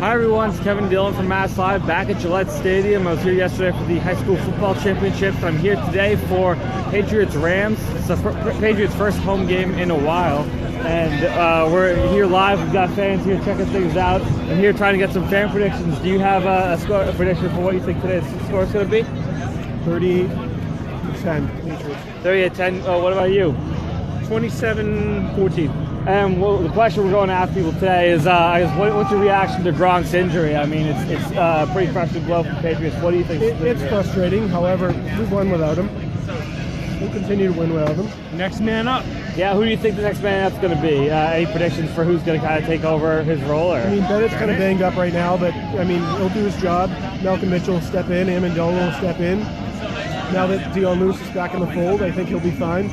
Hi everyone, it's Kevin-Dillon from MassLive back at Gillette Stadium. I was here yesterday for the high school football championships. I'm here today for Patriots Rams. It's the Patriots' first home game in a while. And we're here live. We've got fans here checking things out. I'm here trying to get some fan predictions. Do you have a prediction for what you think today's score is going to be? 38-10 Patriots. 38-10. What about you? 27-14. And the question we're going to ask people today is, what's your reaction to Gronk's injury? I mean, it's a pretty frustrating blow for the Patriots. What do you think? It's frustrating. However, we've won without him. We'll continue to win without him. Next man up. Yeah, who do you think the next man up's going to be? Any predictions for who's going to kind of take over his role? Or? I mean, Bennett's kind of banged up right now, but I mean, he'll do his job. Malcolm Mitchell will step in. Amendola will step in. Now that Dion Lewis is back in the fold, I think he'll be fine.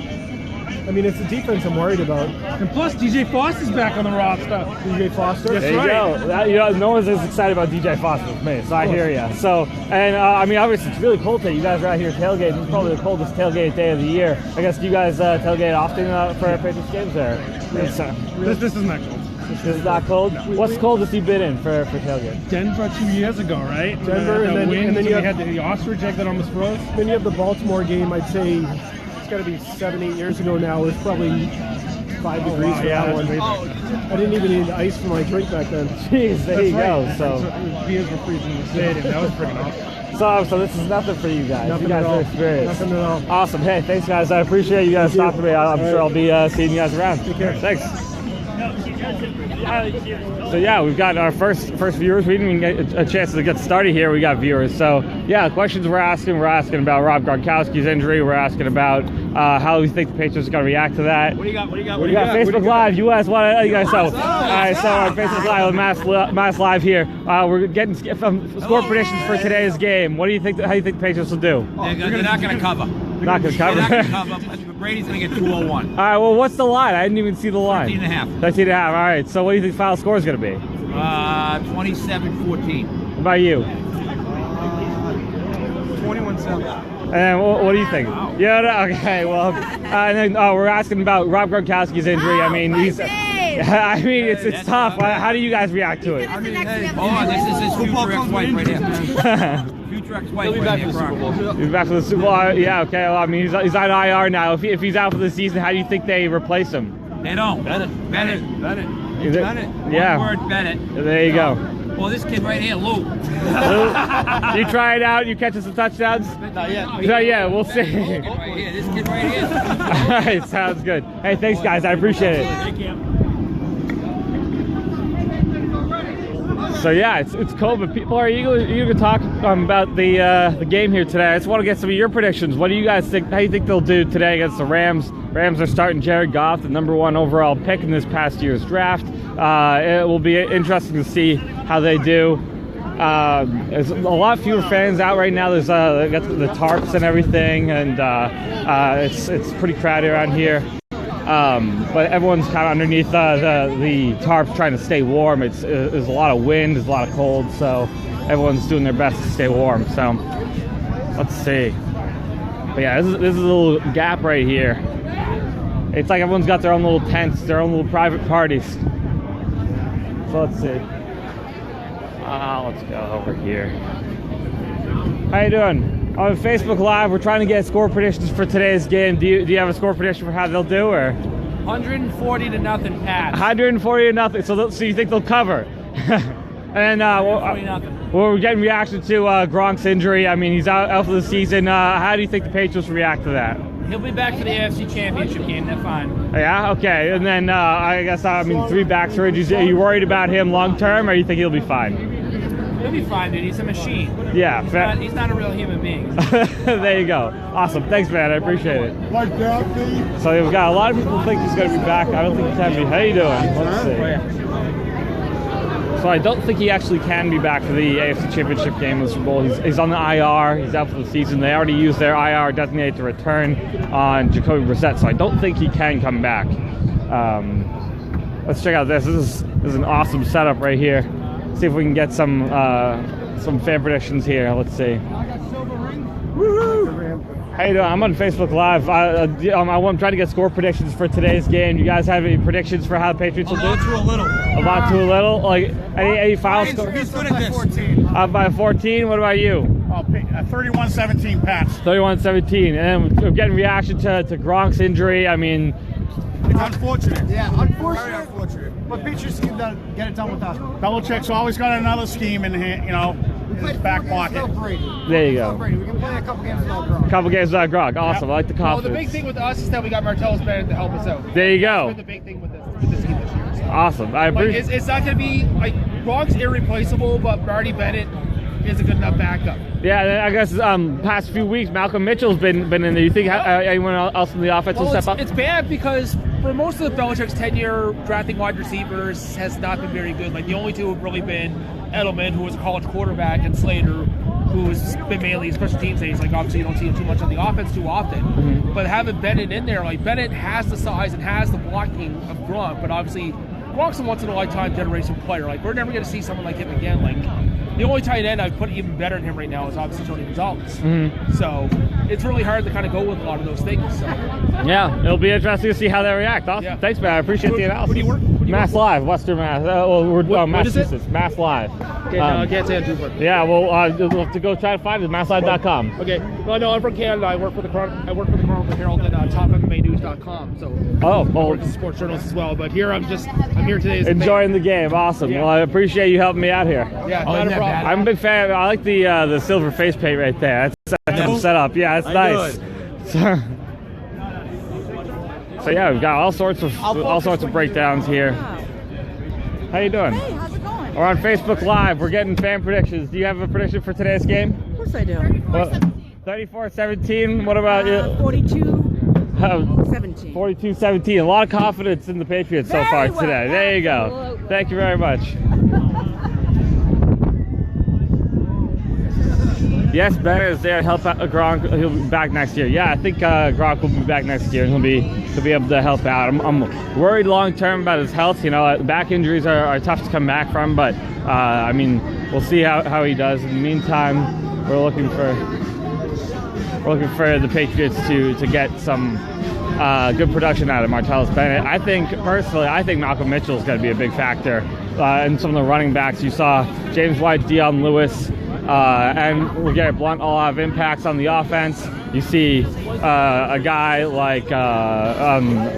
I mean, it's the defense I'm worried about. And plus, DJ Foster's back on the roster. DJ Foster? That's there you right. go. No one's as excited about DJ Foster as me, so I hear you. So, and I mean, obviously, it's really cold today. You guys are out here tailgating. It's probably the coldest tailgate day of the year. I guess, do you guys tailgate often for Patriots games? Or? This is not cold. This is not cold? No. What's the coldest you've been in for tailgate? Denver 2 years ago, right? Denver, and then you had the ostrich egg that almost froze. Then you have the Baltimore game, I'd say. It's got to be 7-8 years ago now. It was probably 5 degrees for that one. I didn't even need ice for my drink back then. Jeez, there you go. So beers were freezing in the stadium. That was pretty awesome. So this is nothing for you guys. Nothing you guys at all. are experienced. Nothing at all. Awesome. Hey, thanks guys. I appreciate you guys stopping me. I'm sure I'll be seeing you guys around. Take care. Thanks. So yeah, we've got our first viewers. We didn't even get a chance to get started here. We got viewers. So yeah, questions we're asking about Rob Gronkowski's injury. We're asking about how we think the Patriots are going to react to that. What do you got? We got Facebook Live. You guys want to? You guys so. All right, so our Facebook Live with Mass Live here. We're getting score predictions for today's game. What do you think? How do you think the Patriots will do? They're not going to cover. Not going to cover. They're not going to cover. Brady's going to get 201. All right. Well, what's the line? I didn't even see the line. 13.5. 13.5. All right. So what do you think the final score is going to be? 27-14. What about you? 21-7. And what do you think? Yeah. Okay. Well, and then we're asking about Rob Gronkowski's injury. I mean, it's tough. How do you guys react to it? This is his future ex-wife right here. Future ex-wife right here. He's back for the Super Bowl. Yeah. Okay. Well, I mean, he's on IR now. If he's out for the season, how do you think they replace him? They don't. Bennett. Yeah. One word, Bennett. There you go. Well, this kid right here, Lou. You try it out. You catching some touchdowns? Not yet. Not yet. We'll see. This kid right here. All right. Sounds good. Hey, thanks, guys. I appreciate it. Thank you. So yeah, it's cold, but people are eager to talk about the game here today. I just want to get some of your predictions. What do you guys think? How do you think they'll do today against the Rams? Rams are starting Jared Goff, the #1 overall pick in this past year's draft. It will be interesting to see how they do. There's a lot fewer fans out right now. There's they got the tarps and everything, and it's pretty crowded around here. But everyone's kind of underneath the tarps trying to stay warm. There's a lot of wind, there's a lot of cold, so everyone's doing their best to stay warm. So let's see. But yeah, this is a little gap right here. It's like everyone's got their own little tents, their own little private parties. So let's see. Let's go over here. How you doing? On Facebook Live, we're trying to get score predictions for today's game. Do you have a score prediction for how they'll do, or? 140-0 Pats. 140-0. So you think they'll cover? And we're getting reaction to Gronk's injury. I mean, he's out for the season. How do you think the Patriots react to that? He'll be back for the AFC Championship game. They're fine. Yeah. Okay. And then I guess 3 back surgeries. Are you worried about him long term, or you think he'll be fine? He'll be fine, dude. He's a machine. Yeah. He's not a real human being. There you go. Awesome. Thanks, man. I appreciate it. So we've got a lot of people think he's going to be back. I don't think he can be. How you doing? Let's see. So I don't think he actually can be back for the AFC Championship game in the Super Bowl. He's on the IR. He's out for the season. They already used their IR designated to return on Jacoby Brissett, so I don't think he can come back. Let's check out this. This is an awesome setup right here. See if we can get some fan predictions here. Let's see. Woohoo! How you doing? I'm on Facebook Live. I'm trying to get score predictions for today's game. You guys have any predictions for how the Patriots will do? A lot to a little. A lot to a little? Like, any final score? He's good at this. 14. By 14? What about you? 31-17 Pats. 31-17. And we're getting reaction to Gronk's injury. I mean... It's unfortunate. Yeah, Very unfortunate. But Patriots can get it done with us. Belichick's always got another scheme in his back pocket. There you go. We can play a couple games without Gronk. Couple games without Gronk. Awesome. I like the confidence. Well, the big thing with us is that we got Martellus Bennett to help us out. There you go. That's been the big thing with this team this year. So. Awesome. I appreciate it's not going to be like Gronk's irreplaceable, but Marty Bennett is a good enough backup. Yeah, I guess past few weeks, Malcolm Mitchell's been in there. You think anyone else in the offense will step up? It's bad because for most of the Belichick's tenure, drafting wide receivers has not been very good. Like the only two have really been Edelman, who was a college quarterback, and Slater, who's been mainly a special teams ace. Like obviously you don't see him too much on the offense too often. Mm-hmm. But having Bennett in there, like Bennett has the size and has the blocking of Gronk, but obviously Gronk's a once in a lifetime generation player. Like we're never going to see someone like him again. Like the only tight end I've put even better than him right now is obviously Tony Gonzalez. Mm-hmm. So it's really hard to kind of go with a lot of those things. So yeah, it'll be interesting to see how they react. Awesome. Yeah. Thanks, man. I appreciate the analysis. Where do you work? MassLive, Western Mass. We're Massachusetts. MassLive. Okay, I can't say Vancouver. Yeah, well, you'll have to go try to find it. MassLive.com. Okay. Well, no, I'm from Canada. I work for the Chronicle Herald and TopMMAnews.com. So I work as a sports journalist as well. But here I'm here today. Enjoying the game. Awesome. Yeah. Well, I appreciate you helping me out here. Yeah, not a problem. I'm a big fan. I like the silver face paint right there. That's set up. Yeah, it's nice. So yeah, we've got all sorts of breakdowns here. How you doing? Hey, how's it going? We're on Facebook Live. We're getting fan predictions. Do you have a prediction for today's game? Of course I do. 34-17. What about you? 42-17. 42-17. A lot of confidence in the Patriots so far today. There you go. Absolutely. Thank you very much. Yes, Bennett is there to help out Gronk. He'll be back next year. Yeah, I think Gronk will be back next year, and he'll be able to help out. I'm worried long term about his health. You know, back injuries are tough to come back from, but I mean, we'll see how he does. In the meantime, we're looking for the Patriots to get some good production out of Martellus Bennett. I think Malcolm Mitchell is going to be a big factor in some of the running backs. You saw James White, Dion Lewis. And Garrett Blount all have impacts on the offense. You see a guy like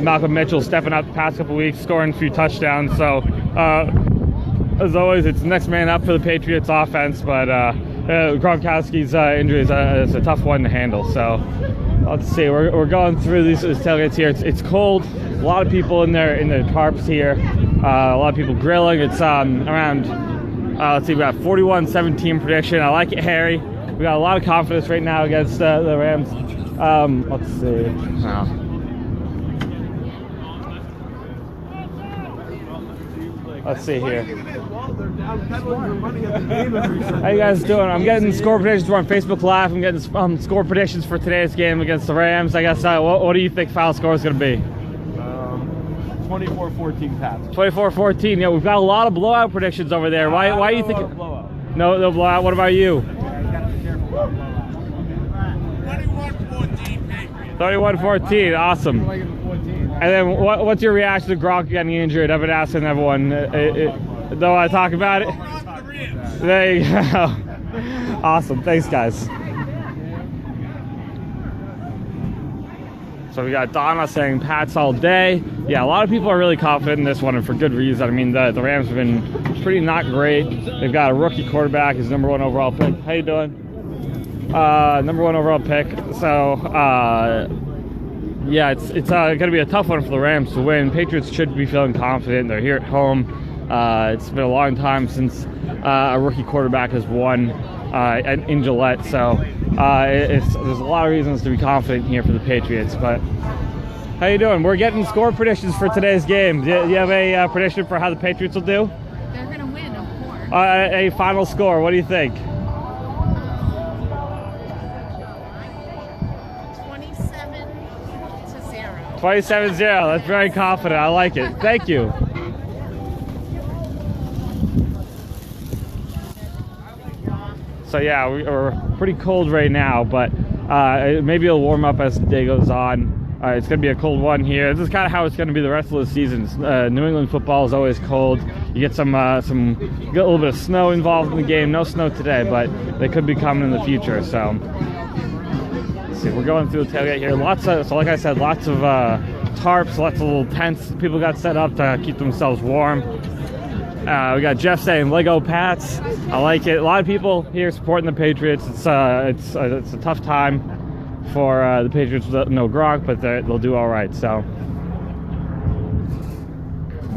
Malcolm Mitchell stepping up the past couple weeks, scoring a few touchdowns. So, as always, it's next man up for the Patriots offense, but Gronkowski's injury is a tough one to handle. So, let's see. We're going through these tailgates here. It's cold. A lot of people in their tarps here. A lot of people grilling. It's around... let's see, we got 41-17 prediction. I like it, Harry. We got a lot of confidence right now against the Rams. Let's see. Let's see here. How you guys doing? I'm getting score predictions. We're on Facebook Live. I'm getting score predictions for today's game against the Rams. I guess, what do you think final score is going to be? 24-14 Pats. 24-14. Yeah, we've got a lot of blowout predictions over there. Why do you think? Blowout. No blowout. What about you? 31-14. Awesome. And then what's your reaction to Gronk getting injured? I've been asking everyone. Don't want to talk about it? There you go. Awesome. Thanks, guys. So we got Donna saying Pats all day. Yeah, a lot of people are really confident in this one, and for good reason. I mean, the Rams have been pretty not great. They've got a rookie quarterback, his #1 overall pick. How you doing? #1 overall pick. So, yeah, it's going to be a tough one for the Rams to win. Patriots should be feeling confident. They're here at home. It's been a long time since a rookie quarterback has won in Gillette, so there's a lot of reasons to be confident here for the Patriots. But how you doing? We're getting score predictions for today's game. Do you have a prediction for how the Patriots will do? They're going to win, of course. A final score. What do you think? 27-0. 27-0. That's very confident. I like it. Thank you. So yeah, we're pretty cold right now, but maybe it'll warm up as the day goes on. It's going to be a cold one here. This is kind of how it's going to be the rest of the season. New England football is always cold. You get get a little bit of snow involved in the game. No snow today, but they could be coming in the future. So let's see, we're going through the tailgate here. So like I said, lots of tarps, lots of little tents people got set up to keep themselves warm. We got Jeff saying Lego Pats. I like it. A lot of people here supporting the Patriots. It's a tough time for the Patriots with no Gronk, but they'll do all right. So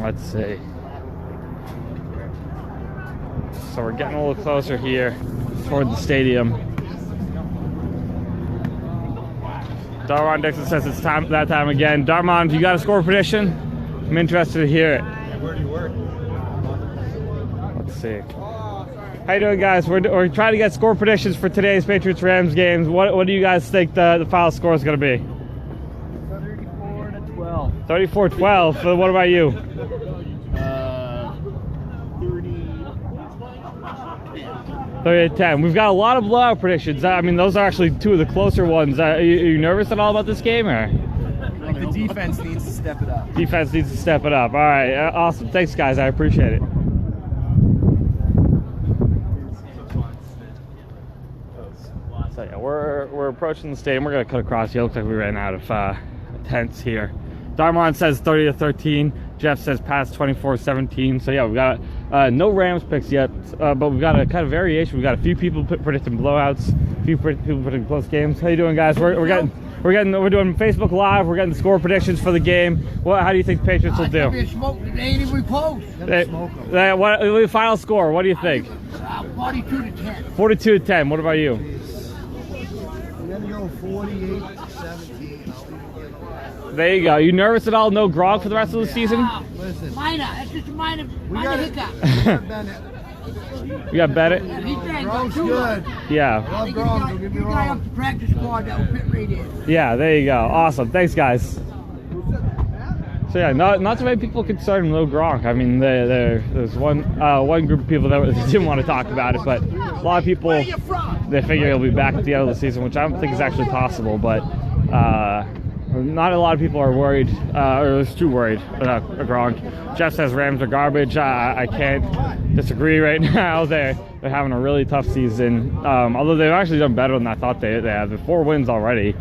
let's see. So we're getting a little closer here toward the stadium. Darmon Dixon says it's that time again. Darmon, you got a score prediction? I'm interested to hear it. Where do you work? Let's see. How you doing, guys? We're trying to get score predictions for today's Patriots-Rams games. What do you guys think the final score is going to be? 34-12. 34-12. So what about you? 30-10. We've got a lot of blowout predictions. I mean, those are actually two of the closer ones. Are you nervous at all about this game, or? Like the defense needs to step it up. Defense needs to step it up. All right, awesome. Thanks, guys. I appreciate it. So yeah, we're approaching the stadium. We're gonna cut across here. Looks like we ran out of tents here. Darmon says 30-13. Jeff says past 24-17. So yeah, we got no Rams picks yet, but we've got a kind of variation. We've got a few people predicting blowouts, a few people predicting close games. How you doing, guys? We're doing Facebook Live. We're getting score predictions for the game. How do you think the Patriots will do? What final score? What do you think? 42-10. 42-10. What about you? I'm gonna go 48-17. There you go. You nervous at all? No Gronk for the rest of the season? Listen, Minor. That's just a minor hiccup. You got Bennett? Gronk's good. Yeah. Rob Gronk, don't get me Guy wrong. off the practice squad that will fit right in. Yeah, there you go. Awesome. Thanks, guys. So yeah, not too many people concerned with no Gronk. I mean, there's one group of people that didn't want to talk about it, but a lot of people, they figure he'll be back at the end of the season, which I don't think is actually possible, but not a lot of people are worried, or too worried about Gronk. Jeff says Rams are garbage. I can't disagree right now. They're having a really tough season, although they've actually done better than I thought they have. They're 4 wins already.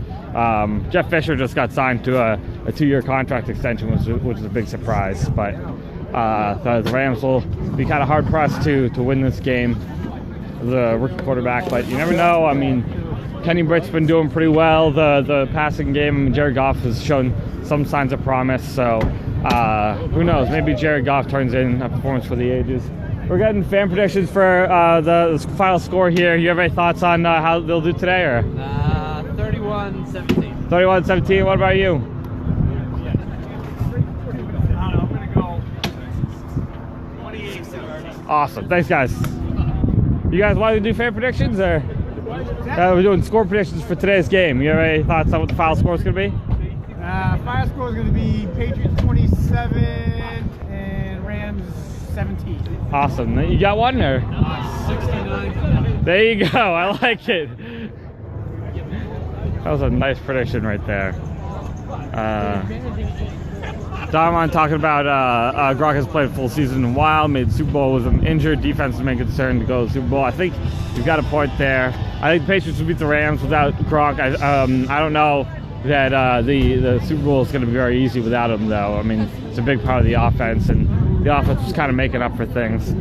Jeff Fisher just got signed to a 2-year contract extension, which is a big surprise. But the Rams will be kind of hard-pressed to win this game, the rookie quarterback. But you never know. I mean, Kenny Britt's been doing pretty well. The passing game, Jared Goff has shown some signs of promise. So who knows? Maybe Jared Goff turns in a performance for the ages. We're getting fan predictions for the final score here. You have any thoughts on how they'll do today, or? 31-17. 31-17. What about you? I don't know. I'm going to go 28-17. Awesome. Thanks, guys. You guys want to do fan predictions, or? We're doing score predictions for today's game. You have any thoughts on what the final score is going to be? Final score is going to be Patriots 27 and Rams 17. Awesome. You got one, or? 69. There you go. I like it. That was a nice prediction right there. Darmon talking about Gronk has played a full season in a while, made the Super Bowl with him injured. Defense is the main concern to go to the Super Bowl. I think you've got a point there. I think the Patriots will beat the Rams without Gronk. I don't know that the Super Bowl is going to be very easy without him, though. I mean, it's a big part of the offense, and the offense is kind of making up for things.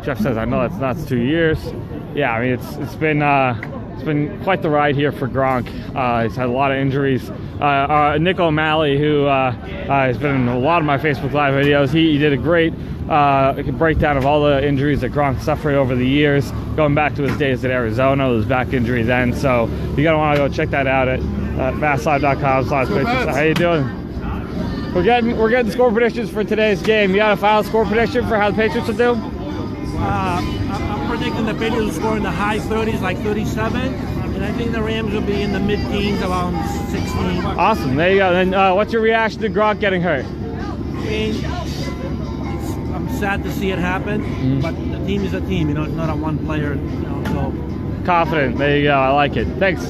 Jeff says, I know that's 2 years. Yeah, I mean, it's been quite the ride here for Gronk. He's had a lot of injuries. Nick O'Malley, who has been in a lot of my Facebook Live videos, he did a great breakdown of all the injuries that Gronk suffered over the years, going back to his days at Arizona, his back injury then. So you're going to want to go check that out at MassLive.com/Patriots. How you doing? We're getting score predictions for today's game. You got a final score prediction for how the Patriots will do? I'm predicting the Patriots will score in the high 30s, like 37, and I think the Rams will be in the mid-teens, around 16. Awesome. There you go. Then what's your reaction to Gronk getting hurt? I mean, I'm sad to see it happen, but the team is a team. It's not a one player. So confident. There you go. I like it. Thanks.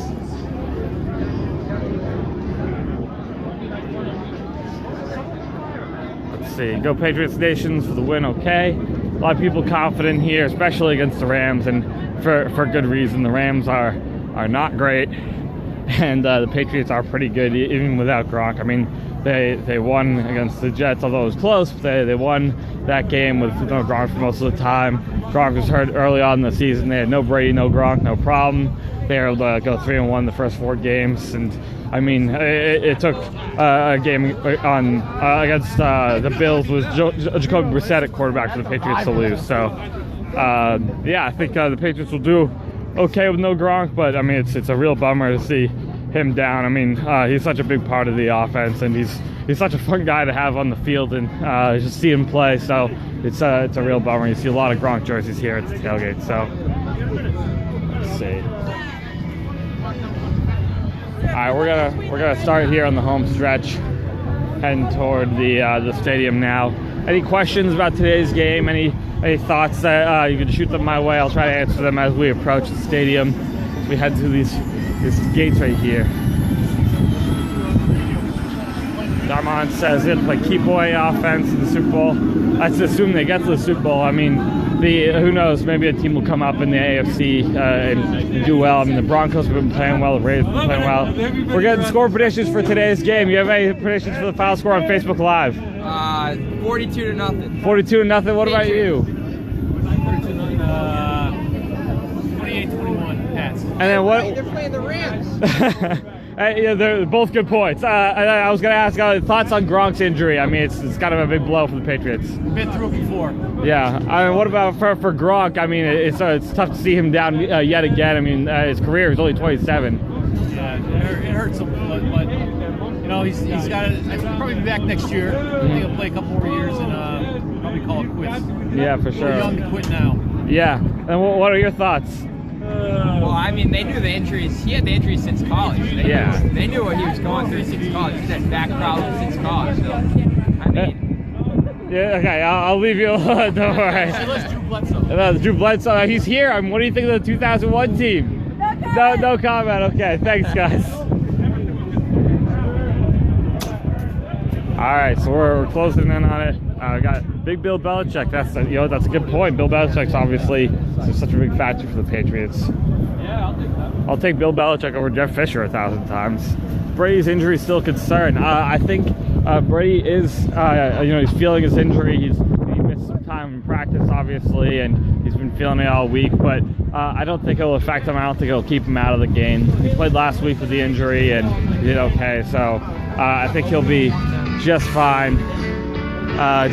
Let's see. Go Patriots Nations for the win. Okay. A lot of people confident here, especially against the Rams, and for good reason. The Rams are not great, and the Patriots are pretty good even without Gronk. I mean, they won against the Jets, although it was close. They won that game with no Gronk for most of the time. Gronk was hurt early on in the season. They had no Brady, no Gronk, no problem. They were able to go 3-1 the first 4 games, and I mean, it took a game on against the Bills with Jacoby Brissett at quarterback for the Patriots to lose. So, yeah, I think the Patriots will do okay with no Gronk, but I mean, it's a real bummer to see him down. I mean, he's such a big part of the offense, and he's such a fun guy to have on the field and just see him play. So it's a real bummer. You see a lot of Gronk jerseys here at the tailgate. So let's see. All right, we're gonna start here on the home stretch, heading toward the stadium now. Any questions about today's game? Any thoughts that you can shoot them my way? I'll try to answer them as we approach the stadium. As we head to these gates right here. Darmon says it'll play keep away offense in the Super Bowl. Let's assume they get to the Super Bowl. I mean, who knows? Maybe a team will come up in the AFC and do well. I mean, the Broncos have been playing well. The Raiders have been playing well. We're getting score predictions for today's game. You have any predictions for the final score on Facebook Live? 42-0. 42-0. What about you? 28-21. Pats. And then what? They're playing the Rams. Yeah, they're both good points. I was going to ask thoughts on Gronk's injury. I mean, it's kind of a big blow for the Patriots. Been through it before. Yeah. I mean, what about for Gronk? I mean, it's tough to see him down yet again. I mean, his career is only 27. Yeah, it hurts him, but you know, he's got to probably be back next year. I think he'll play a couple more years and probably call it quits. Yeah, for sure. Too young to quit now. Yeah. And what are your thoughts? Well, I mean, they knew the injuries. He had the injuries since college. They knew what he was going through since college. He's had back problems since college. So, I mean. Yeah, okay, I'll leave you alone. Don't worry. Drew Bledsoe. Drew Bledsoe, he's here. I mean, what do you think of the 2001 team? No comment. Okay, thanks, guys. All right, so we're closing in on it. I got big Bill Belichick. That's a good point. Bill Belichick's obviously such a big factor for the Patriots. Yeah, I'll take that. I'll take Bill Belichick over Jeff Fisher 1,000 times. Brady's injury is still a concern. I think Brady is, he's feeling his injury. He missed some time in practice, obviously, and he's been feeling it all week. But I don't think it'll affect him. I don't think it'll keep him out of the game. He played last week with the injury and he did okay. So I think he'll be just fine.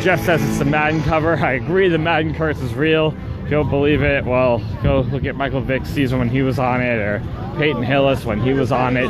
Jeff says it's the Madden cover. I agree, the Madden Curse is real. If you don't believe it, well, go look at Michael Vick's season when he was on it, or Peyton Hillis when he was on it.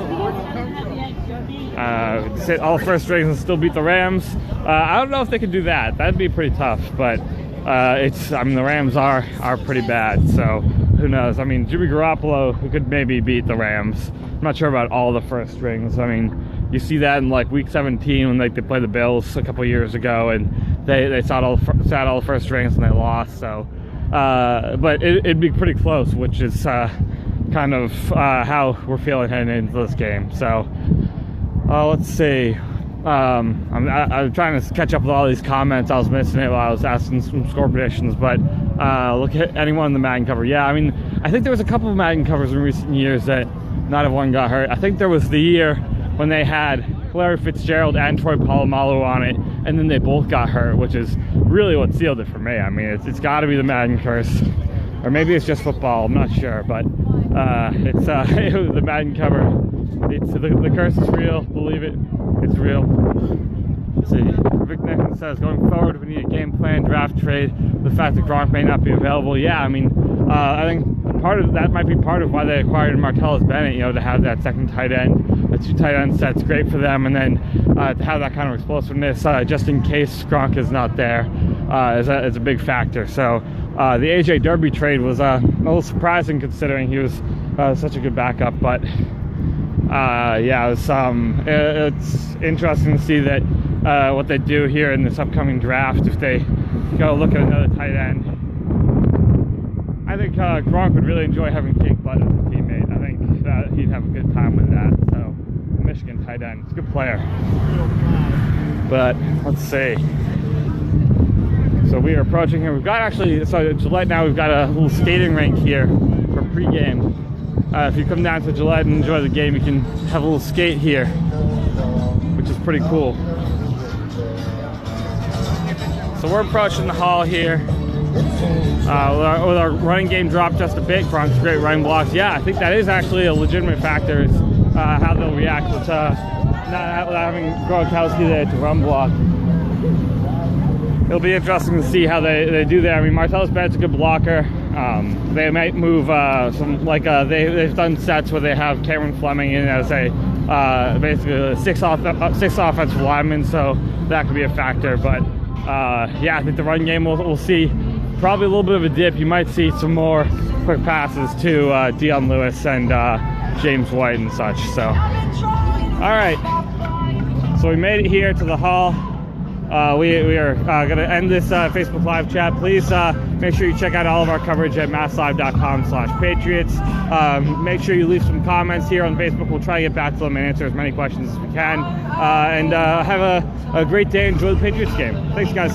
Sit all first strings and still beat the Rams. I don't know if they could do that. That'd be pretty tough, but the Rams are pretty bad, so who knows? I mean, Jimmy Garoppolo could maybe beat the Rams. I'm not sure about all the first strings. I mean, you see that in like week 17 when they played the Bills a couple years ago, and they sat all the first strings and they lost. So, but it'd be pretty close, which is kind of how we're feeling heading into this game. So, let's see. I'm trying to catch up with all these comments. I was missing it while I was asking some score predictions, but look at anyone in the Madden cover. Yeah, I mean, I think there was a couple of Madden covers in recent years that not everyone got hurt. I think there was the year when they had Larry Fitzgerald and Troy Polamalu on it, and then they both got hurt, which is really what sealed it for me. I mean, it's got to be the Madden Curse, or maybe it's just football. I'm not sure, but it's the Madden cover. It's the curse is real. Believe it, it's real. Let's see. Vic Nickens says, going forward, we need a game plan, draft trade. The fact that Gronk may not be available. Yeah, I mean, I think part of that might be part of why they acquired Martellus Bennett, to have that second tight end. The 2 tight end set's great for them, and then to have that kind of explosiveness just in case Gronk is not there is a big factor. So the AJ Derby trade was a little surprising considering he was such a good backup, but yeah, it's interesting to see that what they do here in this upcoming draft if they go look at another tight end. I think Gronk would really enjoy having Jake Butt as a teammate. I think that he'd have a good time with that. So, Michigan tight end, he's a good player. But let's see. So we are approaching here. We've got actually, so at Gillette now, we've got a little skating rink here for pregame. If you come down to Gillette and enjoy the game, you can have a little skate here, which is pretty cool. So we're approaching the hall here. With our running game dropped just a bit. Gronk's great running blocks. Yeah, I think that is actually a legitimate factor, is how they'll react with not having Gronkowski there to run block. It'll be interesting to see how they do that. I mean, Martellus Bennett's a good blocker. They might move they've done sets where they have Cameron Fleming in as a basically a six offensive lineman, so that could be a factor. But yeah, I think the run game we'll see probably a little bit of a dip. You might see some more quick passes to Dion Lewis and James White and such. So, all right. So we made it here to the hall. We are going to end this Facebook Live chat. Please make sure you check out all of our coverage at MassLive.com/Patriots. Make sure you leave some comments here on Facebook. We'll try to get back to them and answer as many questions as we can. And have a great day. Enjoy the Patriots game. Thanks, guys.